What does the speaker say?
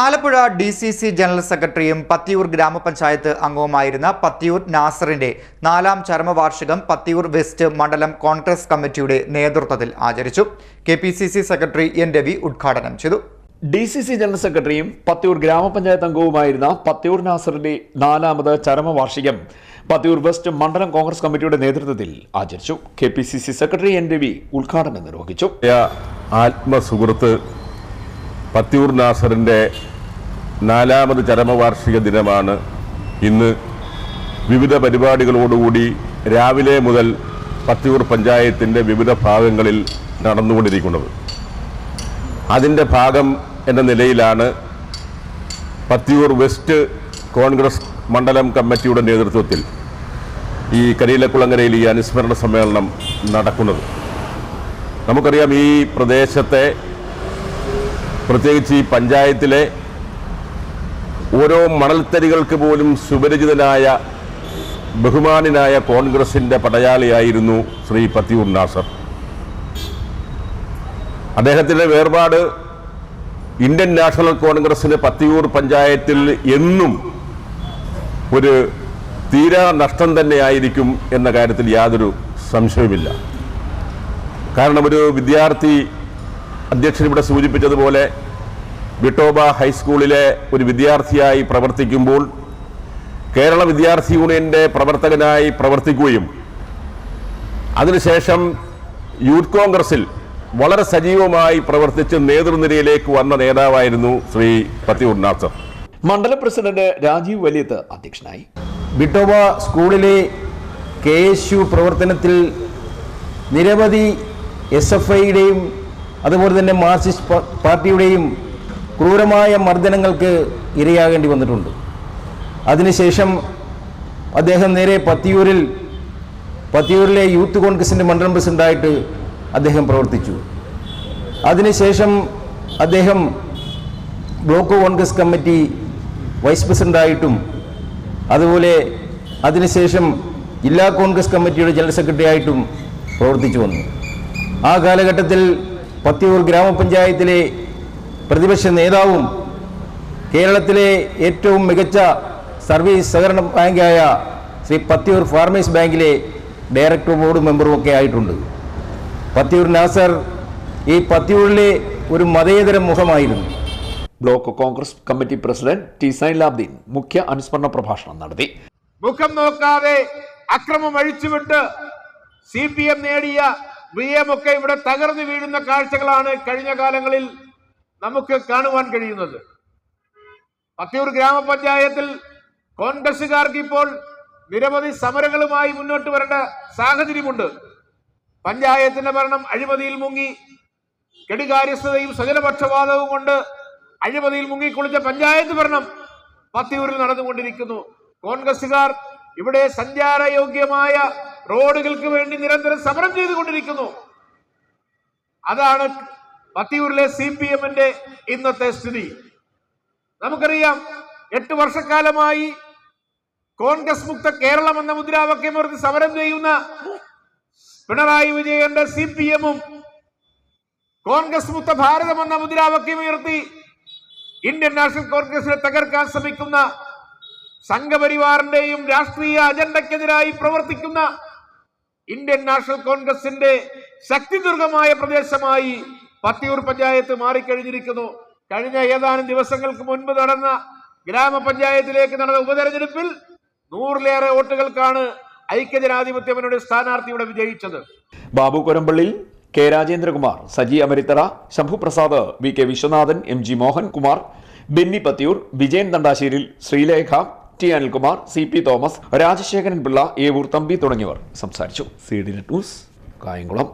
Alappuzha DCC general സെക്രട്ടറിയും പത്തിയൂർ ഗ്രാമപഞ്ചായത്ത് അംഗവുമായിരുന്ന Pathiyoor നാസറിന്റെ 4ാം ചരമവാർഷികം Pathiyoor west മണ്ഡലം കോൺഗ്രസ് കമ്മിറ്റിയുടെ നേതൃത്വത്തിൽ ആചരിച്ചു. KPCC secretary N. രവി ഉദ്ഘാടനം ചെയ്തു. DCC ജനറൽ സെക്രട്ടറിയും പത്തിയൂർ ഗ്രാമപഞ്ചായത്ത് അംഗവുമായിരുന്ന പത്തിയൂർ നാസറിന്റെ 4ാമത് ചരമവാർഷികം പത്തിയൂർ വെസ്റ്റ് മണ്ഡലം കോൺഗ്രസ് കമ്മിറ്റിയുടെ നേതൃത്വത്തിൽ ആചരിച്ചു. KPCC secretary N. രവി ഉദ്ഘാടനം നിർവഹിച്ചു. ആത്മസുഹൃത്ത് പത്തിയൂർ നാസറിന്റെ 4ാമത് ചരമവാർഷിക ദിനമാണ് ഇന്ന്. വിവിധ പരിപാടികളോടുകൂടി രാവിലെ മുതൽ പത്തിയൂർ പഞ്ചായത്തിൻ്റെ വിവിധ ഭാഗങ്ങളിൽ നടന്നുകൊണ്ടിരിക്കുന്നത്. അതിൻ്റെ ഭാഗം എന്ന നിലയിലാണ് പത്തിയൂർ വെസ്റ്റ് കോൺഗ്രസ് മണ്ഡലം കമ്മിറ്റിയുടെ നേതൃത്വത്തിൽ ഈ കരിയിലക്കുളങ്ങരയിൽ ഈ അനുസ്മരണ സമ്മേളനം നടക്കുന്നത്. നമുക്കറിയാം, ഈ പ്രദേശത്തെ പ്രത്യേകിച്ച് ഈ പഞ്ചായത്തിലെ ഓരോ മണൽത്തരികൾക്ക് പോലും സുപരിചിതനായ ബഹുമാനായ കോൺഗ്രസിൻ്റെ പടയാളിയായിരുന്നു ശ്രീ പത്തിയൂർ നാസർ. അദ്ദേഹത്തിൻ്റെ വേർപാട് ഇന്ത്യൻ നാഷണൽ കോൺഗ്രസിന് പത്തിയൂർ പഞ്ചായത്തിൽ എന്നും ഒരു തീരാ നഷ്ടം തന്നെയായിരിക്കും എന്ന കാര്യത്തിൽ യാതൊരു സംശയവുമില്ല. കാരണം ഒരു വിദ്യാർത്ഥി, അധ്യക്ഷൻ ഇവിടെ സൂചിപ്പിച്ചതുപോലെ, വിട്ടോബ ഹൈസ്കൂളിലെ ഒരു വിദ്യാർത്ഥിയായി പ്രവർത്തിക്കുമ്പോൾ കേരള വിദ്യാർത്ഥി യൂണിയൻ്റെ പ്രവർത്തകനായി പ്രവർത്തിക്കുകയും അതിനുശേഷം യൂത്ത് കോൺഗ്രസിൽ വളരെ സജീവമായി പ്രവർത്തിച്ച് നേതൃനിരയിലേക്ക് വന്ന നേതാവായിരുന്നു ശ്രീ പത്തിയൂർ നാസർ. മണ്ഡലം പ്രസിഡന്റ് രാജീവ് വലിയത്ത് അധ്യക്ഷനായി. വിട്ടോബ സ്കൂളിലെ KSU പ്രവർത്തനത്തിൽ നിരവധി SFIയുടെയും അതുപോലെ തന്നെ മാർക്സിസ്റ്റ് പാർട്ടിയുടെയും ക്രൂരമായ മർദ്ദനങ്ങൾക്ക് ഇരയാകേണ്ടി വന്നിട്ടുണ്ട്. അതിനുശേഷം അദ്ദേഹം നേരെ പത്തിയൂരിലെ യൂത്ത് കോൺഗ്രസിൻ്റെ മണ്ഡലം പ്രസിഡന്റായിട്ട് അദ്ദേഹം പ്രവർത്തിച്ചു. അതിനുശേഷം അദ്ദേഹം ബ്ലോക്ക് കോൺഗ്രസ് കമ്മിറ്റി വൈസ് പ്രസിഡന്റായിട്ടും അതുപോലെ അതിനുശേഷം ജില്ലാ കോൺഗ്രസ് കമ്മിറ്റിയുടെ ജനറൽ സെക്രട്ടറി ആയിട്ടും പ്രവർത്തിച്ചു വന്നു. ആ കാലഘട്ടത്തിൽ പത്തിയൂർ ഗ്രാമപഞ്ചായത്തിലെ പ്രതിപക്ഷ നേതാവും കേരളത്തിലെ ഏറ്റവും മികച്ച സർവീസ് സഹകരണ ബാങ്കായ ശ്രീ പത്തിയൂർ ഫാർമേഴ്സ് ബാങ്കിലെ ഡയറക്ടർ ബോർഡ് മെമ്പറും ഒക്കെ ആയിട്ടുണ്ട്. പത്തിയൂർ നാസർ ഈ പത്തിയൂരിലെ ഒരു മതേതര മുഖമായിരുന്നു. Block Congress committee president T. Zainulabdeen മുഖ്യ അനുസ്മരണ പ്രഭാഷണം നടത്തി. മുഖം നോക്കാതെ അക്രമം അഴിച്ചുവിട്ട് CPM നേടിയ വിജയമൊക്കെ ഇവിടെ തകർന്നു വീഴുന്ന കാഴ്ചകളാണ് കഴിഞ്ഞ കാലങ്ങളിൽ നമുക്ക് കാണുവാൻ കഴിയുന്നത്. പത്തിയൂർ ഗ്രാമപഞ്ചായത്തിൽ കോൺഗ്രസുകാർക്ക് ഇപ്പോൾ നിരവധി സമരങ്ങളുമായി മുന്നോട്ട് വരേണ്ട സാഹചര്യമുണ്ട്. പഞ്ചായത്തിന്റെ ഭരണം അഴിമതിയിൽ മുങ്ങി, കെടുകാര്യസ്ഥതയും സ്വജനപക്ഷപാതവും കൊണ്ട് അഴിമതിയിൽ മുങ്ങിക്കുളിച്ച പഞ്ചായത്ത് ഭരണം പത്തിയൂരിൽ നടന്നുകൊണ്ടിരിക്കുന്നു. കോൺഗ്രസുകാർ ഇവിടെ സഞ്ചാരയോഗ്യമായ റോഡുകൾക്ക് വേണ്ടി നിരന്തരം സമരം ചെയ്തുകൊണ്ടിരിക്കുന്നു. അതാണ് പത്തിയൂരിലെ CPMന്റെ ഇന്നത്തെ സ്ഥിതി. നമുക്കറിയാം, 8 വർഷക്കാലമായി കോൺഗ്രസ് മുക്ത കേരളം എന്ന മുദ്രാവാക്യം ഉയർത്തി സമരം ചെയ്യുന്ന പിണറായി വിജയന്റെ CPMഉം കോൺഗ്രസ് മുക്ത ഭാരതം എന്ന മുദ്രാവാക്യം ഉയർത്തി ഇന്ത്യൻ നാഷണൽ കോൺഗ്രസിനെ തകർക്കാൻ ശ്രമിക്കുന്ന സംഘപരിവാറിന്റെയും രാഷ്ട്രീയ അജണ്ടക്കെതിരായി പ്രവർത്തിക്കുന്ന ഇന്ത്യൻ നാഷണൽ കോൺഗ്രസിന്റെ ശക്തിദുർഗമായ പ്രദേശമായി പത്തിയൂർ പഞ്ചായത്ത് മാറിക്കഴിഞ്ഞിരിക്കുന്നു. കഴിഞ്ഞ ഏതാനും ദിവസങ്ങൾക്ക് മുൻപ് നടന്ന ഗ്രാമപഞ്ചായത്തിലേക്ക് നടന്ന ഉപതെരഞ്ഞെടുപ്പിൽ 100-ലേറെ വോട്ടുകൾക്കാണ് ഐക്യജനാധിപത്യ മുന്നണിയുടെ സ്ഥാനാർത്ഥിയുടെ വിജയിച്ചത്. Babu Korampallil, K. Rajendrakumar, Saji Amarithara, Shambhu Prasad, VK Vishwanathan, MG Mohankumar, Benny Pathiyoor, Vijayan Thandasseril, Sreelekha, T. Anilkumar, CP Thomas, Rajasekharan Pillai, Evoor Thampi തുടങ്ങിയവർ സംസാരിച്ചു. CD net news, Kayamkulam.